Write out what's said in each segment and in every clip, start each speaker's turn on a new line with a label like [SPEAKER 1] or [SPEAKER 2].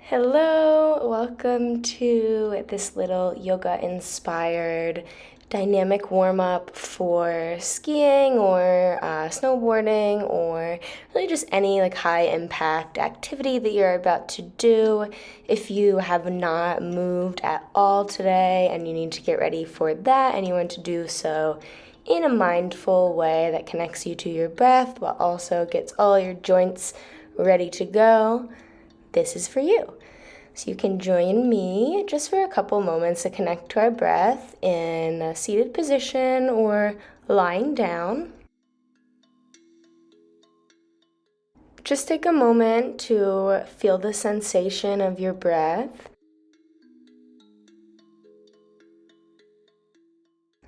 [SPEAKER 1] Hello, welcome to this little yoga-inspired dynamic warm-up for skiing or snowboarding or really just any high-impact activity that you're about to do. If you have not moved at all today and you need to get ready for that and you want to do so in a mindful way that connects you to your breath while also gets all your joints ready to go, this is for you. So you can join me just for a couple moments to connect to our breath in a seated position or lying down. Just take a moment to feel the sensation of your breath.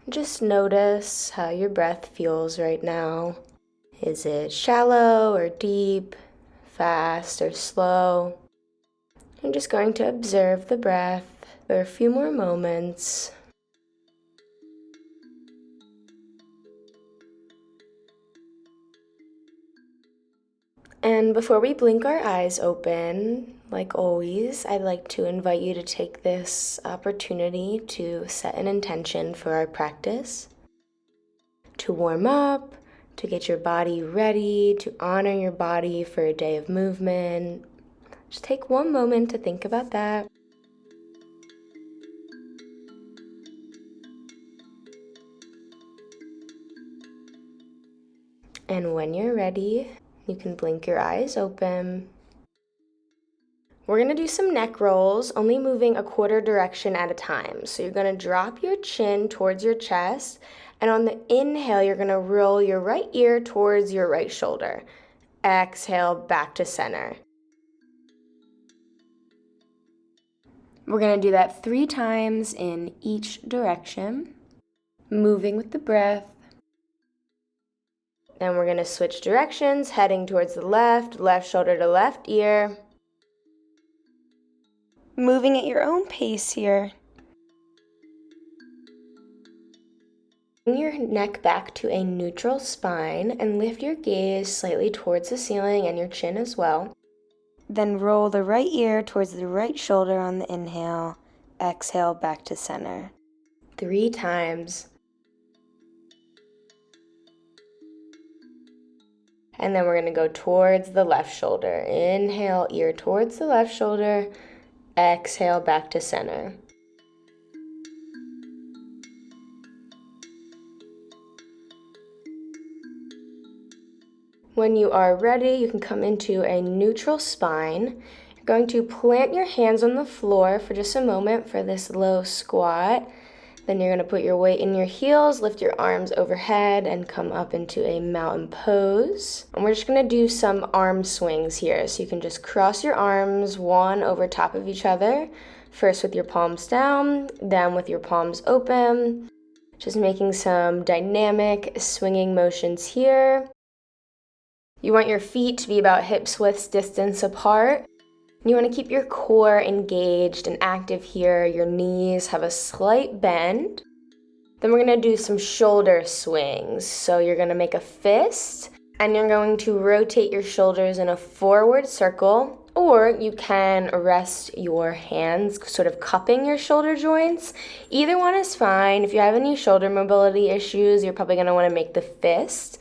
[SPEAKER 1] Just notice how your breath feels right now. Is it shallow or deep, fast or slow? I'm just going to observe the breath for a few more moments. And before we blink our eyes open, like always, I'd like to invite you to take this opportunity to set an intention for our practice, to warm up, to get your body ready, to honor your body for a day of movement. Just take one moment to think about that. And when you're ready, you can blink your eyes open. We're going to do some neck rolls, only moving a quarter direction at a time. So you're going to drop your chin towards your chest, and on the inhale, you're going to roll your right ear towards your right shoulder. Exhale, back to center. We're going to do that 3 times in each direction, moving with the breath. Then we're going to switch directions, heading towards the left, left shoulder to left ear. Moving at your own pace here. Bring your neck back to a neutral spine and lift your gaze slightly towards the ceiling and your chin as well. Then roll the right ear towards the right shoulder on the inhale. Exhale, back to center. 3 times. And then we're going to go towards the left shoulder. Inhale, ear towards the left shoulder. Exhale, back to center. When you are ready, you can come into a neutral spine. You're going to plant your hands on the floor for just a moment for this low squat. Then you're going to put your weight in your heels, lift your arms overhead, and come up into a mountain pose. And we're just going to do some arm swings here. So you can just cross your arms one over top of each other. First with your palms down, then with your palms open. Just making some dynamic swinging motions here. You want your feet to be about hip-width distance apart. You want to keep your core engaged and active here. Your knees have a slight bend. Then we're going to do some shoulder swings. So you're going to make a fist and you're going to rotate your shoulders in a forward circle, or you can rest your hands sort of cupping your shoulder joints. Either one is fine. If you have any shoulder mobility issues, you're probably going to want to make the fist.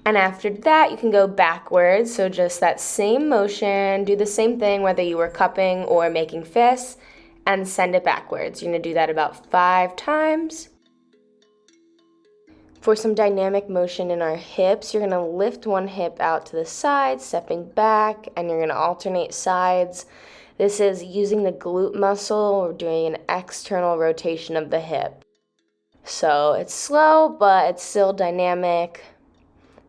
[SPEAKER 1] And after that, you can go backwards. So just that same motion, do the same thing whether you were cupping or making fists, and send it backwards. You're going to do that about 5 times. For some dynamic motion in our hips, you're going to lift one hip out to the side, stepping back, and you're going to alternate sides. This is using the glute muscle. We're doing an external rotation of the hip. So it's slow, but it's still dynamic.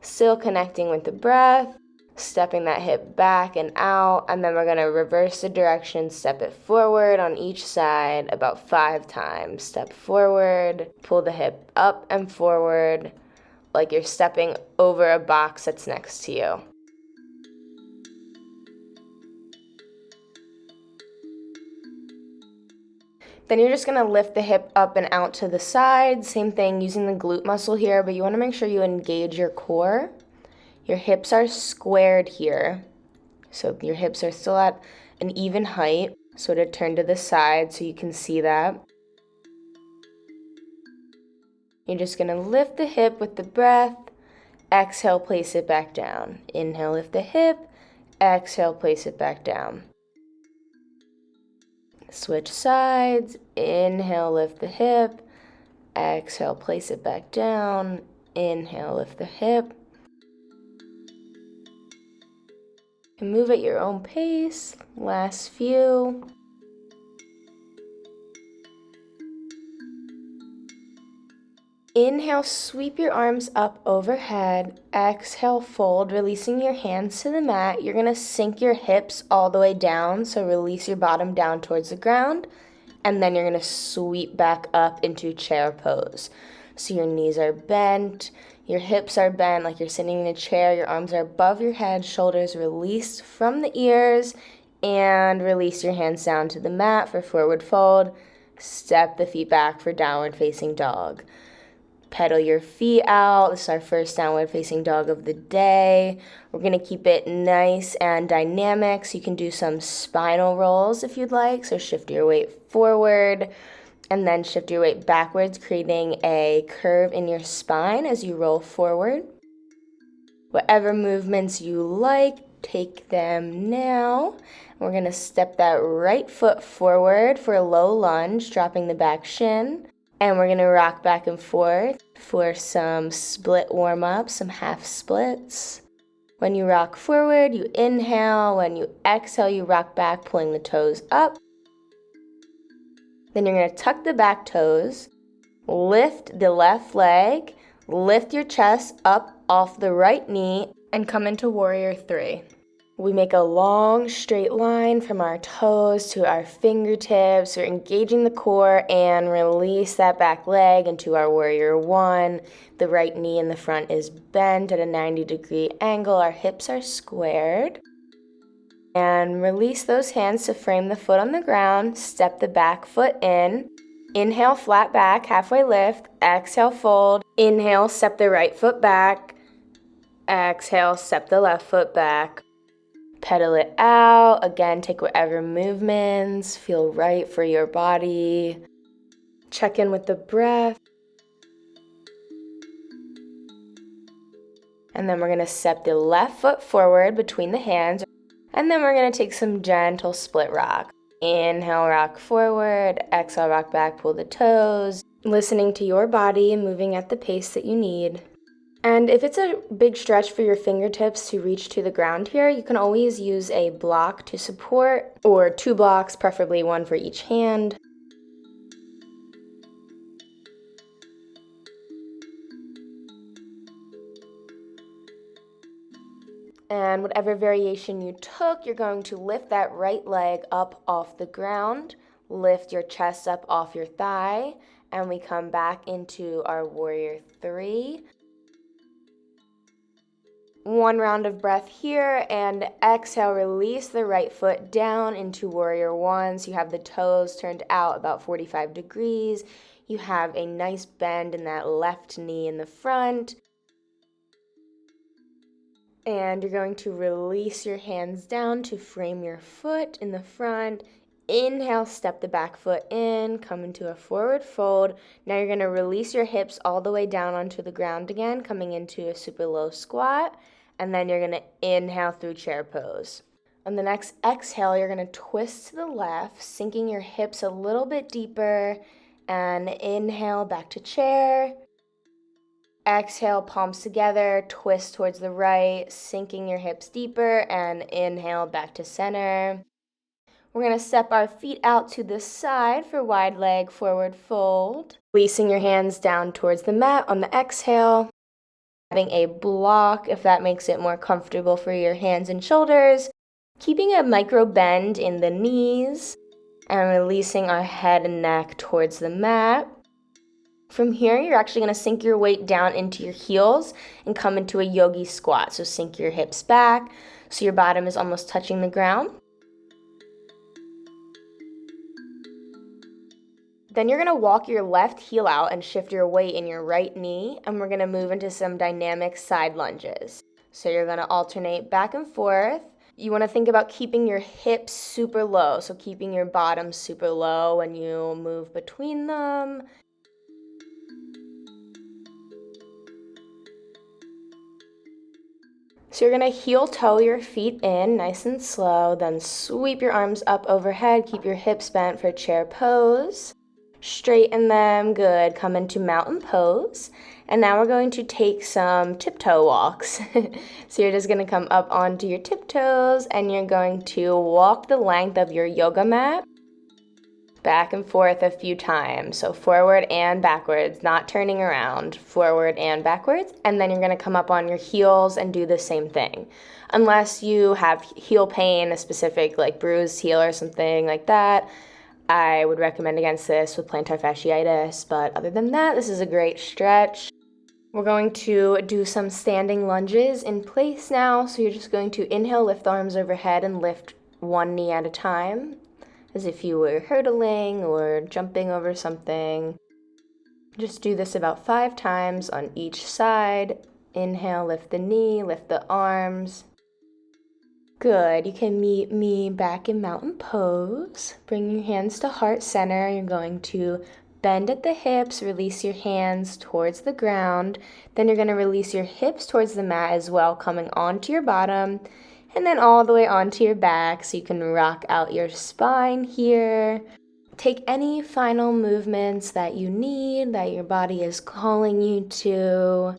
[SPEAKER 1] Still connecting with the breath, stepping that hip back and out, and then we're going to reverse the direction, step it forward on each side about 5 times. Step forward, pull the hip up and forward like you're stepping over a box that's next to you. Then you're just going to lift the hip up and out to the side. Same thing, using the glute muscle here, but you want to make sure you engage your core. Your hips are squared here. So your hips are still at an even height. Sort of turn to the side so you can see that. You're just going to lift the hip with the breath. Exhale, place it back down. Inhale, lift the hip. Exhale, place it back down. Switch sides. Inhale, lift the hip. Exhale, place it back down. Inhale, lift the hip. And move at your own pace. Last few. Inhale, sweep your arms up overhead. Exhale, fold, releasing your hands to the mat. You're going to sink your hips all the way down, so release your bottom down towards the ground. And then you're going to sweep back up into chair pose. So your knees are bent, your hips are bent like you're sitting in a chair, your arms are above your head, shoulders released from the ears, and release your hands down to the mat for forward fold. Step the feet back for downward facing dog. Pedal your feet out. This is our first downward facing dog of the day. We're going to keep it nice and dynamic, so you can do some spinal rolls if you'd like. So shift your weight forward and then shift your weight backwards, creating a curve in your spine as you roll forward. Whatever movements you like, take them now. We're going to step that right foot forward for a low lunge, dropping the back shin. And we're going to rock back and forth for some split warm-up, some half splits. When you rock forward, you inhale. When you exhale, you rock back, pulling the toes up. Then you're going to tuck the back toes, lift the left leg, lift your chest up off the right knee, and come into Warrior 3. We make a long straight line from our toes to our fingertips. We're engaging the core and release that back leg into our Warrior 1. The right knee in the front is bent at a 90-degree angle. Our hips are squared. And release those hands to frame the foot on the ground. Step the back foot in. Inhale, flat back, halfway lift. Exhale, fold. Inhale, step the right foot back. Exhale, step the left foot back. Pedal it out. Again, take whatever movements feel right for your body. Check in with the breath. And then we're going to step the left foot forward between the hands. And then we're going to take some gentle split rock. Inhale, rock forward. Exhale, rock back, pull the toes. Listening to your body and moving at the pace that you need. And if it's a big stretch for your fingertips to reach to the ground here, you can always use a block to support, or 2 blocks, preferably one for each hand. And whatever variation you took, you're going to lift that right leg up off the ground, lift your chest up off your thigh, and we come back into our Warrior 3. 1 round of breath here, and exhale, release the right foot down into Warrior 1. So you have the toes turned out about 45 degrees. You have a nice bend in that left knee in the front. And you're going to release your hands down to frame your foot in the front. Inhale, step the back foot in, come into a forward fold. Now you're going to release your hips all the way down onto the ground again, coming into a super low squat. And then you're going to inhale through chair pose. On the next exhale, you're going to twist to the left, sinking your hips a little bit deeper. And inhale, back to chair. Exhale, palms together, twist towards the right, sinking your hips deeper. And inhale, back to center. We're going to step our feet out to the side for wide leg forward fold. Releasing your hands down towards the mat on the exhale. Having a block if that makes it more comfortable for your hands and shoulders. Keeping a micro bend in the knees and releasing our head and neck towards the mat. From here, you're actually going to sink your weight down into your heels and come into a Yogi Squat. So sink your hips back so your bottom is almost touching the ground. Then you're going to walk your left heel out and shift your weight in your right knee, and we're going to move into some dynamic side lunges. So you're going to alternate back and forth, You want to think about keeping your hips super low, so keeping your bottom super low when you move between them. So you're going to heel toe your feet in nice and slow, then sweep your arms up overhead, keep your hips bent for chair pose. Straighten them, good. Come into mountain pose. And now we're going to take some tiptoe walks. So you're just going to come up onto your tiptoes and you're going to walk the length of your yoga mat back and forth a few times. So forward and backwards, not turning around, forward and backwards. And then you're going to come up on your heels and do the same thing. Unless you have heel pain, a specific like bruised heel or something like that, I would recommend against this with plantar fasciitis, but other than that, this is a great stretch. We're going to do some standing lunges in place now, so you're just going to inhale, lift the arms overhead, and lift one knee at a time, as if you were hurdling or jumping over something. Just do this about 5 times on each side. Inhale, lift the knee, lift the arms. Good. You can meet me back in mountain pose. Bring your hands to heart center. You're going to bend at the hips, release your hands towards the ground. Then you're going to release your hips towards the mat as well, coming onto your bottom and then all the way onto your back so you can rock out your spine here. Take any final movements that you need, that your body is calling you to.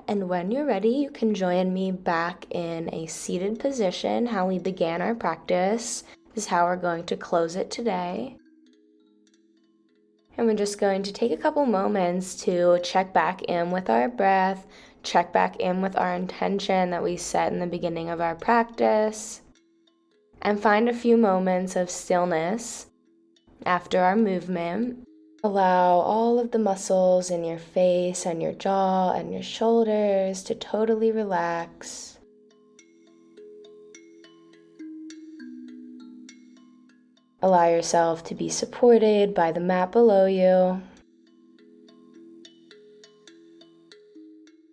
[SPEAKER 1] And when you're ready, you can join me back in a seated position, how we began our practice. This is how we're going to close it today. And we're just going to take a couple moments to check back in with our breath, check back in with our intention that we set in the beginning of our practice, and find a few moments of stillness after our movement. Allow all of the muscles in your face and your jaw and your shoulders to totally relax. Allow yourself to be supported by the mat below you.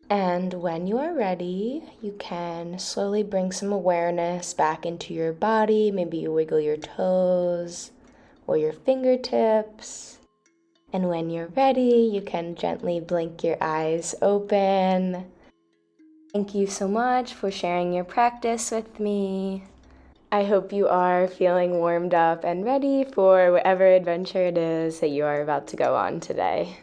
[SPEAKER 1] And when you are ready, you can slowly bring some awareness back into your body. Maybe you wiggle your toes or your fingertips. And when you're ready, you can gently blink your eyes open. Thank you so much for sharing your practice with me. I hope you are feeling warmed up and ready for whatever adventure it is that you are about to go on today.